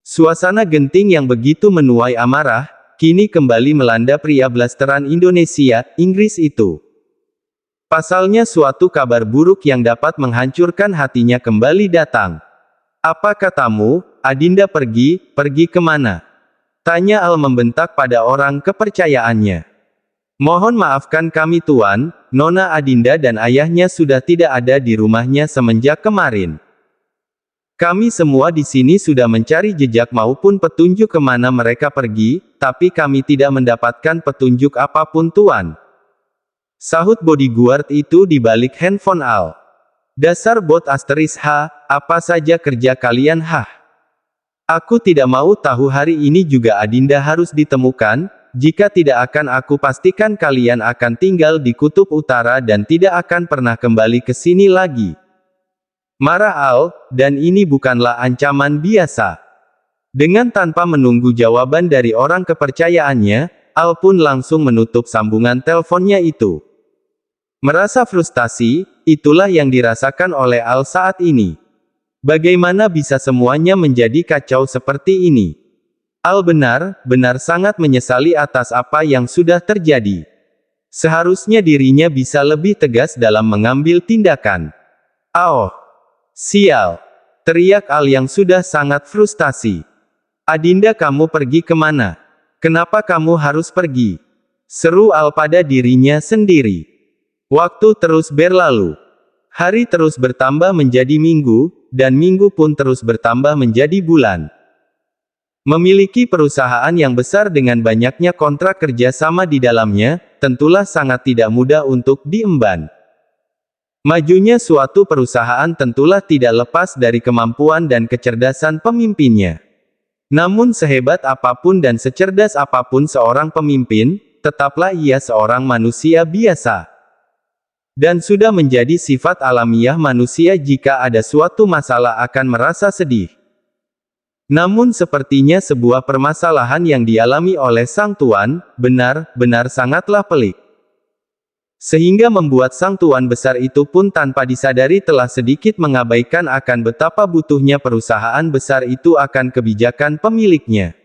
Suasana genting yang begitu menuai amarah, kini kembali melanda pria blasteran Indonesia, Inggris itu. Pasalnya suatu kabar buruk yang dapat menghancurkan hatinya kembali datang. "Apa katamu, Adinda pergi kemana?" tanya Al membentak pada orang kepercayaannya. "Mohon maafkan kami Tuan, Nona Adinda dan ayahnya sudah tidak ada di rumahnya semenjak kemarin. Kami semua di sini sudah mencari jejak maupun petunjuk kemana mereka pergi, tapi kami tidak mendapatkan petunjuk apapun Tuan," sahut bodyguard itu di balik handphone Al. "Dasar bot *H, apa saja kerja kalian Aku tidak mau tahu hari ini juga Adinda harus ditemukan, jika tidak akan aku pastikan kalian akan tinggal di kutub utara dan tidak akan pernah kembali ke sini lagi," marah Al, dan ini bukanlah ancaman biasa. Dengan tanpa menunggu jawaban dari orang kepercayaannya, Al pun langsung menutup sambungan teleponnya itu. Merasa frustasi, itulah yang dirasakan oleh Al saat ini. Bagaimana bisa semuanya menjadi kacau seperti ini? Al benar-benar sangat menyesali atas apa yang sudah terjadi. Seharusnya dirinya bisa lebih tegas dalam mengambil tindakan. "Oh, sial!" teriak Al yang sudah sangat frustasi. "Adinda kamu pergi kemana? Kenapa kamu harus pergi?" seru Al pada dirinya sendiri. Waktu terus berlalu. Hari terus bertambah menjadi minggu, dan minggu pun terus bertambah menjadi bulan. Memiliki perusahaan yang besar dengan banyaknya kontrak kerja sama di dalamnya, tentulah sangat tidak mudah untuk diemban. Majunya suatu perusahaan tentulah tidak lepas dari kemampuan dan kecerdasan pemimpinnya. Namun sehebat apapun dan secerdas apapun seorang pemimpin, tetaplah ia seorang manusia biasa. Dan sudah menjadi sifat alamiah manusia jika ada suatu masalah akan merasa sedih. Namun sepertinya sebuah permasalahan yang dialami oleh Sang Tuan, benar-benar sangatlah pelik. Sehingga membuat Sang Tuan besar itu pun tanpa disadari telah sedikit mengabaikan akan betapa butuhnya perusahaan besar itu akan kebijakan pemiliknya.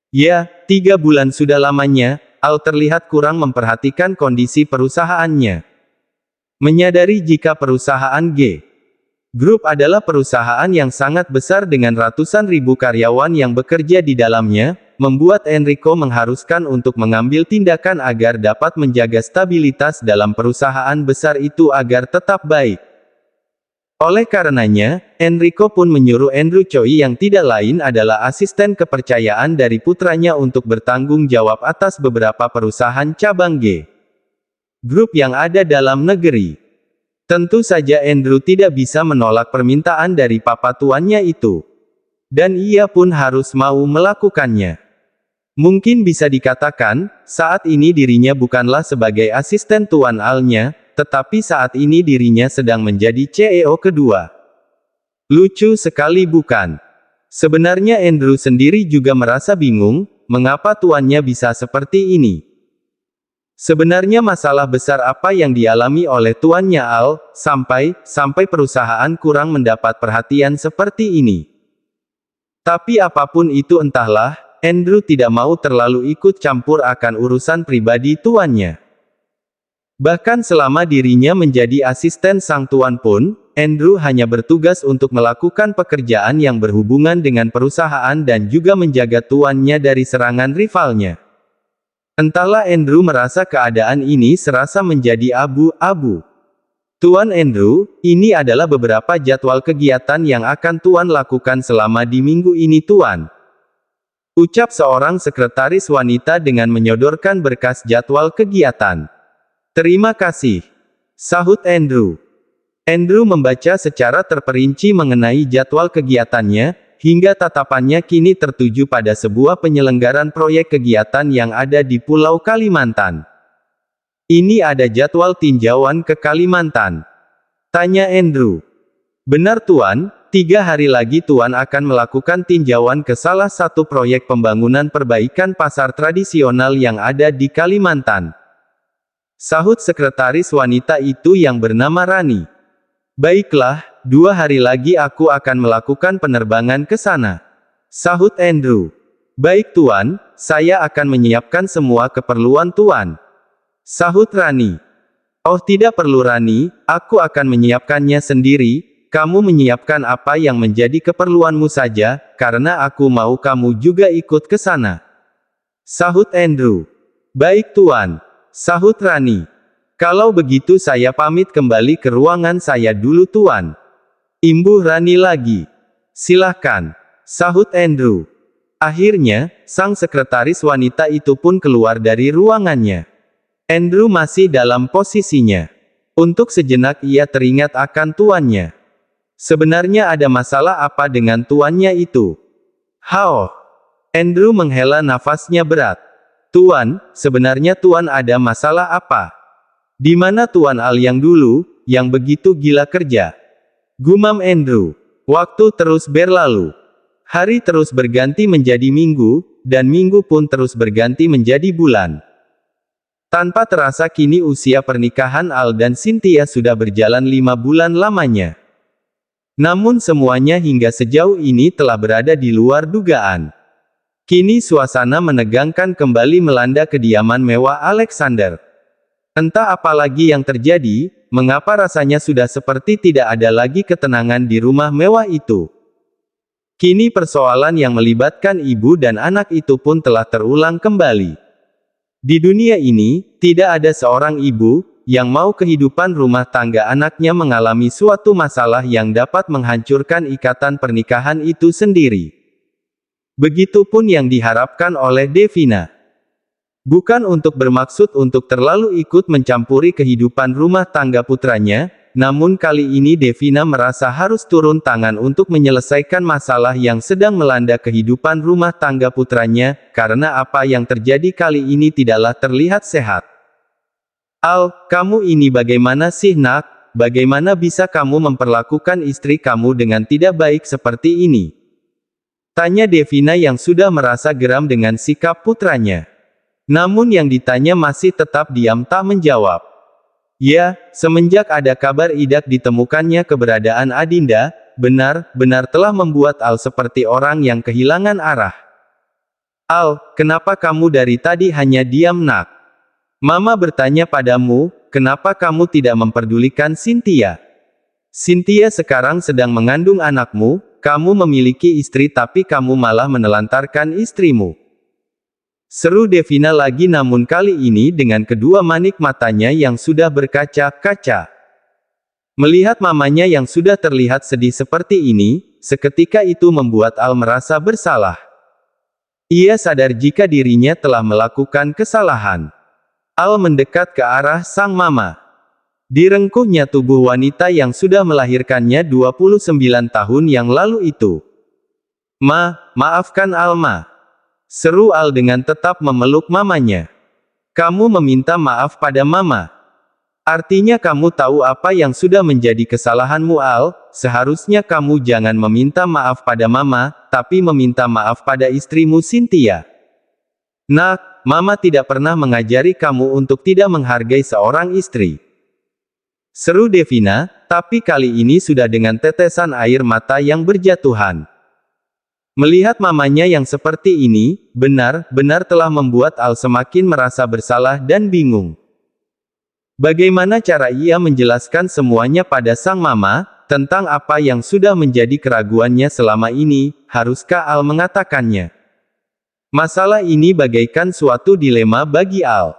Ya, 3 bulan sudah lamanya, Al terlihat kurang memperhatikan kondisi perusahaannya. Menyadari jika perusahaan G Group adalah perusahaan yang sangat besar dengan ratusan ribu karyawan yang bekerja di dalamnya, membuat Enrico mengharuskan untuk mengambil tindakan agar dapat menjaga stabilitas dalam perusahaan besar itu agar tetap baik. Oleh karenanya, Enrico pun menyuruh Andrew Choi yang tidak lain adalah asisten kepercayaan dari putranya untuk bertanggung jawab atas beberapa perusahaan cabang G Group yang ada dalam negeri. Tentu saja Andrew tidak bisa menolak permintaan dari papa tuannya itu. Dan ia pun harus mau melakukannya. Mungkin bisa dikatakan, saat ini dirinya bukanlah sebagai asisten Tuan Al-nya, tetapi saat ini dirinya sedang menjadi CEO kedua. Lucu sekali bukan? Sebenarnya Andrew sendiri juga merasa bingung, mengapa tuannya bisa seperti ini. Sebenarnya masalah besar apa yang dialami oleh tuannya Al, sampai perusahaan kurang mendapat perhatian seperti ini. Tapi apapun itu entahlah, Andrew tidak mau terlalu ikut campur akan urusan pribadi tuannya. Bahkan selama dirinya menjadi asisten sang tuan pun, Andrew hanya bertugas untuk melakukan pekerjaan yang berhubungan dengan perusahaan dan juga menjaga tuannya dari serangan rivalnya. Entahlah Andrew merasa keadaan ini serasa menjadi abu-abu. "Tuan Andrew, ini adalah beberapa jadwal kegiatan yang akan Tuan lakukan selama di minggu ini Tuan," ucap seorang sekretaris wanita dengan menyodorkan berkas jadwal kegiatan. "Terima kasih," sahut Andrew. Andrew membaca secara terperinci mengenai jadwal kegiatannya, hingga tatapannya kini tertuju pada sebuah penyelenggaran proyek kegiatan yang ada di Pulau Kalimantan. "Ini ada jadwal tinjauan ke Kalimantan?" tanya Andrew. "Benar Tuan, 3 hari lagi Tuan akan melakukan tinjauan ke salah satu proyek pembangunan perbaikan pasar tradisional yang ada di Kalimantan," sahut sekretaris wanita itu yang bernama Rani. "Baiklah, 2 hari lagi aku akan melakukan penerbangan ke sana. Sahut Andrew. Baik Tuan, saya akan menyiapkan semua keperluan Tuan. Sahut Rani. Oh tidak perlu Rani, aku akan menyiapkannya sendiri, kamu menyiapkan apa yang menjadi keperluanmu saja, karena aku mau kamu juga ikut ke sana. Sahut Andrew. Baik Tuan. Sahut Rani. Kalau begitu saya pamit kembali ke ruangan saya dulu Tuan. Imbuh Rani lagi. Silahkan. Sahut Andrew. Akhirnya, sang sekretaris wanita itu pun keluar dari ruangannya. Andrew masih dalam posisinya. Untuk sejenak ia teringat akan tuannya. Sebenarnya ada masalah apa dengan tuannya itu? Hao. Andrew menghela nafasnya berat. Tuan, sebenarnya Tuan ada masalah apa? Di mana Tuan Al yang dulu, yang begitu gila kerja? Gumam Andrew. Waktu terus berlalu. Hari terus berganti menjadi minggu, dan minggu pun terus berganti menjadi bulan. Tanpa terasa kini usia pernikahan Al dan Cynthia sudah berjalan 5 bulan lamanya. Namun semuanya hingga sejauh ini telah berada di luar dugaan. Kini suasana menegangkan kembali melanda kediaman mewah Alexander. Entah apa lagi yang terjadi, mengapa rasanya sudah seperti tidak ada lagi ketenangan di rumah mewah itu. Kini persoalan yang melibatkan ibu dan anak itu pun telah terulang kembali. Di dunia ini, tidak ada seorang ibu yang mau kehidupan rumah tangga anaknya mengalami suatu masalah yang dapat menghancurkan ikatan pernikahan itu sendiri. Begitupun yang diharapkan oleh Devina. Bukan untuk bermaksud untuk terlalu ikut mencampuri kehidupan rumah tangga putranya, namun kali ini Devina merasa harus turun tangan untuk menyelesaikan masalah yang sedang melanda kehidupan rumah tangga putranya, karena apa yang terjadi kali ini tidaklah terlihat sehat. Al, kamu ini bagaimana sih nak? Bagaimana bisa kamu memperlakukan istri kamu dengan tidak baik seperti ini? Tanya Devina yang sudah merasa geram dengan sikap putranya. Namun yang ditanya masih tetap diam tak menjawab. Ya, semenjak ada kabar Idak ditemukannya keberadaan Adinda, benar-benar telah membuat Al seperti orang yang kehilangan arah. Al, kenapa kamu dari tadi hanya diam nak? Mama bertanya padamu, kenapa kamu tidak memperdulikan Cynthia? Cynthia sekarang sedang mengandung anakmu, kamu memiliki istri tapi kamu malah menelantarkan istrimu. Seru Devina lagi namun kali ini dengan kedua manik matanya yang sudah berkaca-kaca. Melihat mamanya yang sudah terlihat sedih seperti ini, seketika itu membuat Al merasa bersalah. Ia sadar jika dirinya telah melakukan kesalahan. Al mendekat ke arah sang mama. Direngkuhnya tubuh wanita yang sudah melahirkannya 29 tahun yang lalu itu. Maafkan Alma. Seru Al dengan tetap memeluk mamanya. Kamu meminta maaf pada mama. Artinya kamu tahu apa yang sudah menjadi kesalahanmu Al, seharusnya kamu jangan meminta maaf pada mama, tapi meminta maaf pada istrimu Cynthia. Nak, mama tidak pernah mengajari kamu untuk tidak menghargai seorang istri. Seru Devina, tapi kali ini sudah dengan tetesan air mata yang berjatuhan. Melihat mamanya yang seperti ini, benar-benar telah membuat Al semakin merasa bersalah dan bingung. Bagaimana cara ia menjelaskan semuanya pada sang mama, tentang apa yang sudah menjadi keraguannya selama ini, haruskah Al mengatakannya? Masalah ini bagaikan suatu dilema bagi Al.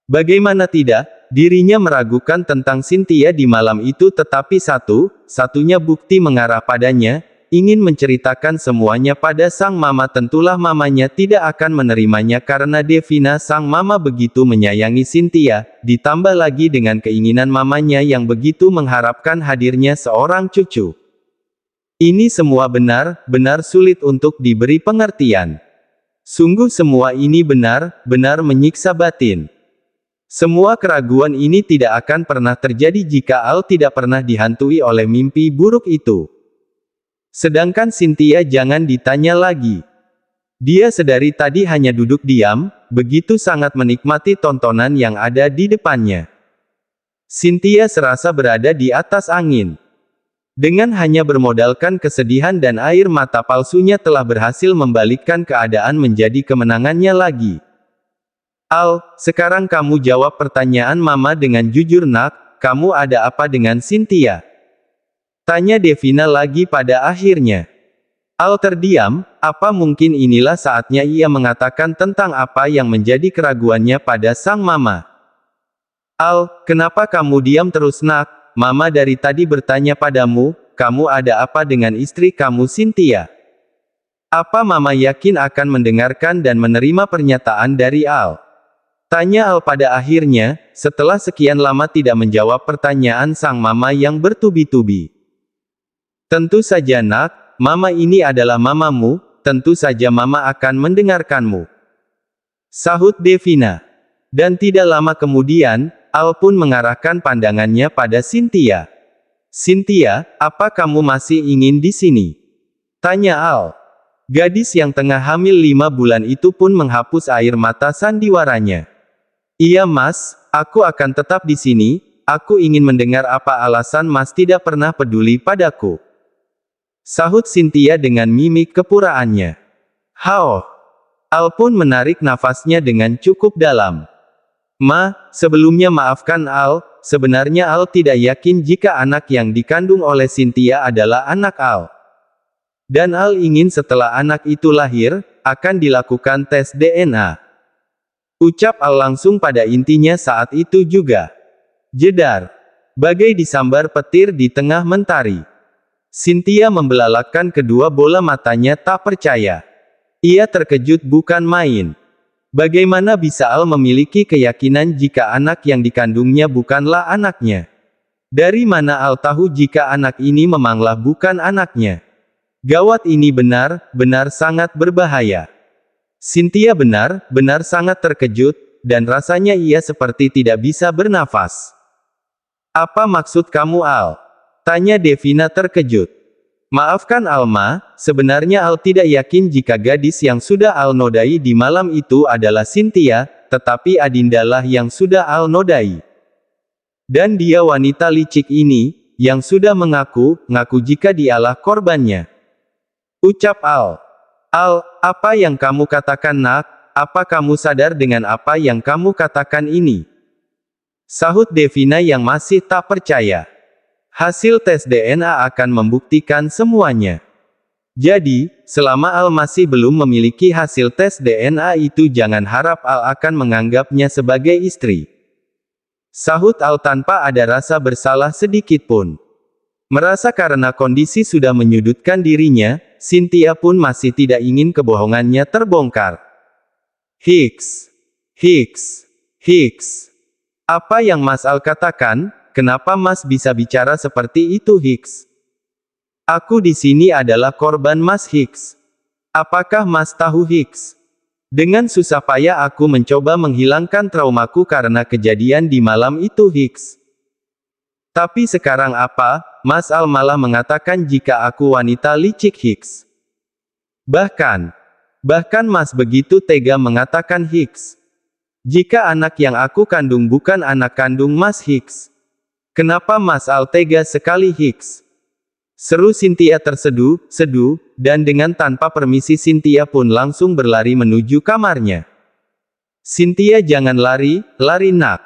Bagaimana tidak, dirinya meragukan tentang Cynthia di malam itu tetapi satu-satunya bukti mengarah padanya, ingin menceritakan semuanya pada sang mama tentulah mamanya tidak akan menerimanya karena Devina sang mama begitu menyayangi Cynthia, ditambah lagi dengan keinginan mamanya yang begitu mengharapkan hadirnya seorang cucu. Ini semua benar-benar sulit untuk diberi pengertian. Sungguh semua ini benar-benar menyiksa batin. Semua keraguan ini tidak akan pernah terjadi jika Al tidak pernah dihantui oleh mimpi buruk itu. Sedangkan Cynthia jangan ditanya lagi. Dia sedari tadi hanya duduk diam, begitu sangat menikmati tontonan yang ada di depannya. Cynthia serasa berada di atas angin. Dengan hanya bermodalkan kesedihan dan air mata palsunya telah berhasil membalikkan keadaan menjadi kemenangannya lagi. Al, sekarang kamu jawab pertanyaan Mama dengan jujur nak, kamu ada apa dengan Cynthia? Tanya Devina lagi pada akhirnya. Al terdiam, apa mungkin inilah saatnya ia mengatakan tentang apa yang menjadi keraguannya pada sang mama. Al, kenapa kamu diam terus nak? Mama dari tadi bertanya padamu, kamu ada apa dengan istri kamu Cynthia? Apa Mama yakin akan mendengarkan dan menerima pernyataan dari Al? Tanya Al pada akhirnya, setelah sekian lama tidak menjawab pertanyaan sang mama yang bertubi-tubi. Tentu saja nak, Mama ini adalah mamamu, tentu saja Mama akan mendengarkanmu. Sahut Devina. Dan tidak lama kemudian, Al pun mengarahkan pandangannya pada Cynthia. Cynthia, apa kamu masih ingin di sini? Tanya Al. Gadis yang tengah hamil 5 bulan itu pun menghapus air mata sandiwaranya. Iya mas, aku akan tetap di sini, aku ingin mendengar apa alasan mas tidak pernah peduli padaku. Sahut Cynthia dengan mimik kepuraannya. Hao. Al pun menarik nafasnya dengan cukup dalam. Ma, sebelumnya maafkan Al, sebenarnya Al tidak yakin jika anak yang dikandung oleh Cynthia adalah anak Al. Dan Al ingin setelah anak itu lahir, akan dilakukan tes DNA. Ucap Al langsung pada intinya saat itu juga. Jedar. Bagai disambar petir di tengah mentari. Cynthia membelalakkan kedua bola matanya tak percaya. Ia terkejut bukan main. Bagaimana bisa Al memiliki keyakinan jika anak yang dikandungnya bukanlah anaknya? Dari mana Al tahu jika anak ini memanglah bukan anaknya? Gawat ini benar sangat berbahaya. Cynthia benar sangat terkejut, dan rasanya ia seperti tidak bisa bernafas. Apa maksud kamu Al? Tanya Devina terkejut. Maafkan Alma, sebenarnya Al tidak yakin jika gadis yang sudah Al nodai di malam itu adalah Cynthia, tetapi Adindalah yang sudah Al nodai. Dan dia wanita licik ini, yang sudah ngaku jika dialah korbannya. Ucap Al. Al, apa yang kamu katakan nak, apa kamu sadar dengan apa yang kamu katakan ini? Sahut Devina yang masih tak percaya. Hasil tes DNA akan membuktikan semuanya. Jadi, selama Al masih belum memiliki hasil tes DNA itu jangan harap Al akan menganggapnya sebagai istri. Sahut Al tanpa ada rasa bersalah sedikit pun. Merasa karena kondisi sudah menyudutkan dirinya, Cynthia pun masih tidak ingin kebohongannya terbongkar. Hicks. Apa yang Mas Al katakan? Kenapa Mas bisa bicara seperti itu Hicks? Aku di sini adalah korban Mas Hicks. Apakah Mas tahu Hicks? Dengan susah payah aku mencoba menghilangkan traumaku karena kejadian di malam itu Hicks. Tapi sekarang apa, Mas Al malah mengatakan jika aku wanita licik Hicks. Bahkan Mas begitu tega mengatakan Hicks. Jika anak yang aku kandung bukan anak kandung Mas Hicks. Kenapa Mas Al tega sekali Hicks? Seru Cynthia terseduh, dan dengan tanpa permisi Cynthia pun langsung berlari menuju kamarnya. Cynthia jangan lari nak.